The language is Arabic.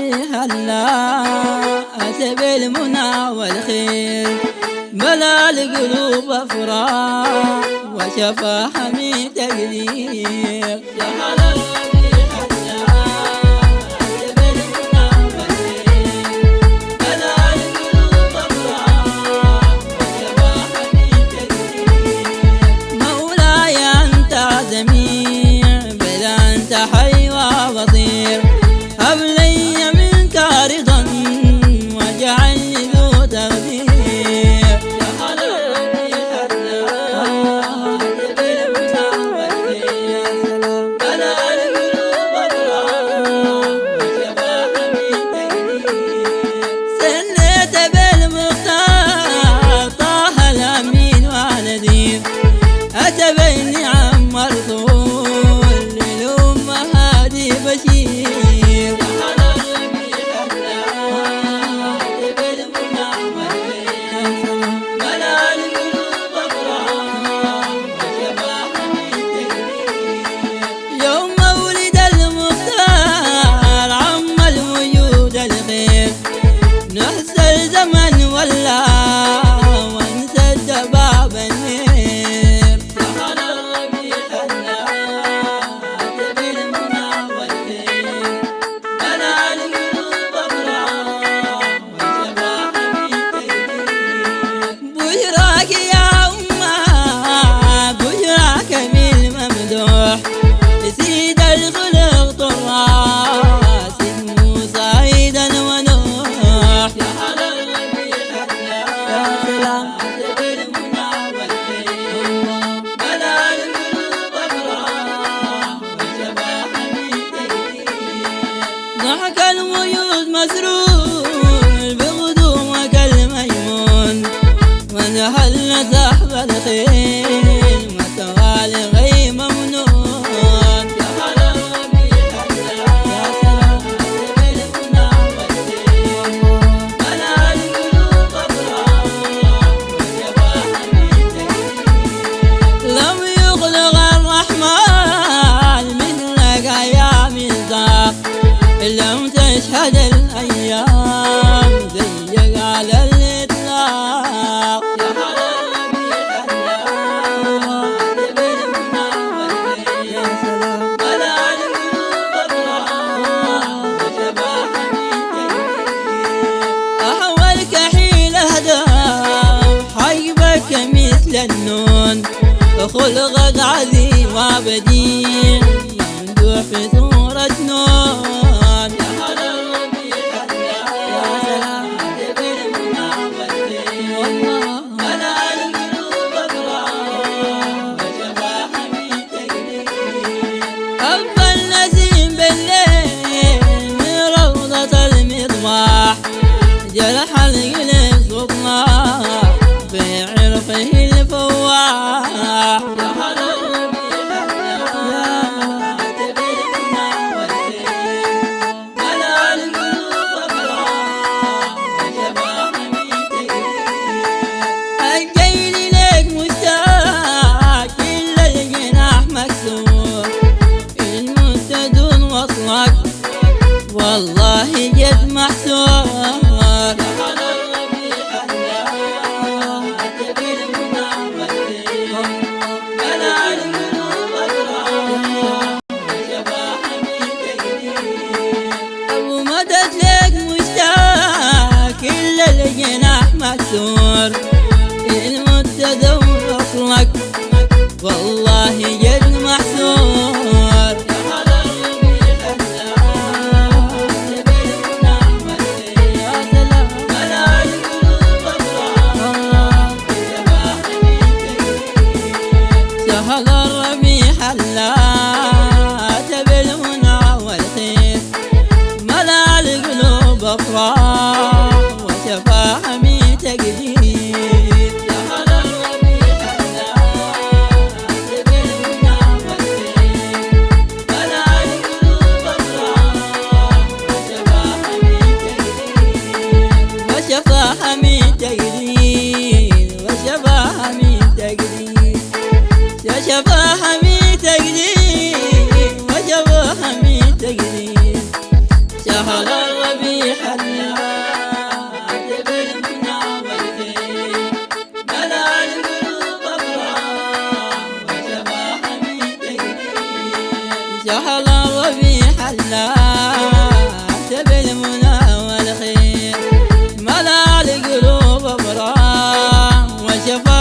الربيع الله أتى بالمنى والخير، ملا القلوب أفراح وشفاها من تقدير. شهر الربيع الله أتى بالمنى والخير، ملا القلوب أفراح وشفاها من تقدير. مولاي أنت جميع بل أنت حي وبصير، هب لي منك رضا واجعلني ذو تقدير. شهر الربيع الله بالمنى والخير، ملا القلوب أفراح وشفاها من تقدير. سنيت بالمختار طه الأمين والنذير، أتى بالنعم مرسول للأمهات بشير. شهر الربيع الله بالمنى والخير، ملا القلوب أفراح وشفاها من تقدير. يوم مولد المختار عم الوجود الخير، نحس الزمن ولا وانسد باب النير. شهر الربيع الله بالمنى والخير، ملا القلوب أفراح وشفاها من تقدير. بشراك يا أمة بشراك بالممدوح، سيد الخلق طراس موسى عيدا ونوح. شهر الربيع الله بالمنى والخير، ملا القلوب أفراح وشفاها من تقدير. ضحك الوجود مسرور بغدومك الميمون، ونحل سحب الخيل متوالي غير ممنون. شهر الربيع الله بالمنى والخير، ملا القلوب أفراح وشفاها من تقدير. لم يخلق الرحمن مثلك يا ميثاق، لم تشهد الأيام زيك على الإطلاق. شهر الربيع الله بالمنى والخير، ملا القلوب أفراح وشفاها من تقدير. أهوى الكحيل أهداف حيبك مثل النون، خلقك عظيم وبديع يمدح في صورة نون. شهر الربيع الله بالمنى والخير، ملا القلوب أفراح وشفاها من تقدير. هب النسيم بالليل من روضة المضباح، جرح القلب صباح في عرفه الفواح. شهر الربيع الله بالمنى والخير، ملا القلوب أفراح وشفاها من تقدير. الجيل لك مشتاق إلا الجناح مكسور، المنتدون وصلك والله جد محسور. شهر الربيع الله بالمنى والخير، ملا القلوب أفراح وشفاها من تقدير. أبو مدد لك مشتاق إلا الجناح مكسور، المنتدون وصلك والله جد محسور. شهر الربيع الله بالمنى والخير، ملا القلوب أفراح وشفاها من تقدير. شهر الربيع الله بالمنى والخير، ملا القلوب أفراح وشفاها من تقدير. شهر الربيع الله بالمنى والخير، ملا القلوب أفراح وشفاها من تقدير. وشفاها من تقدير، وشفاها من تقدير، وشفاها من تقدير، وشفاها من تقدير. شهر الربيع شهر الربيع حلا بالمنى والخير ملا القلوب أبرار وشفا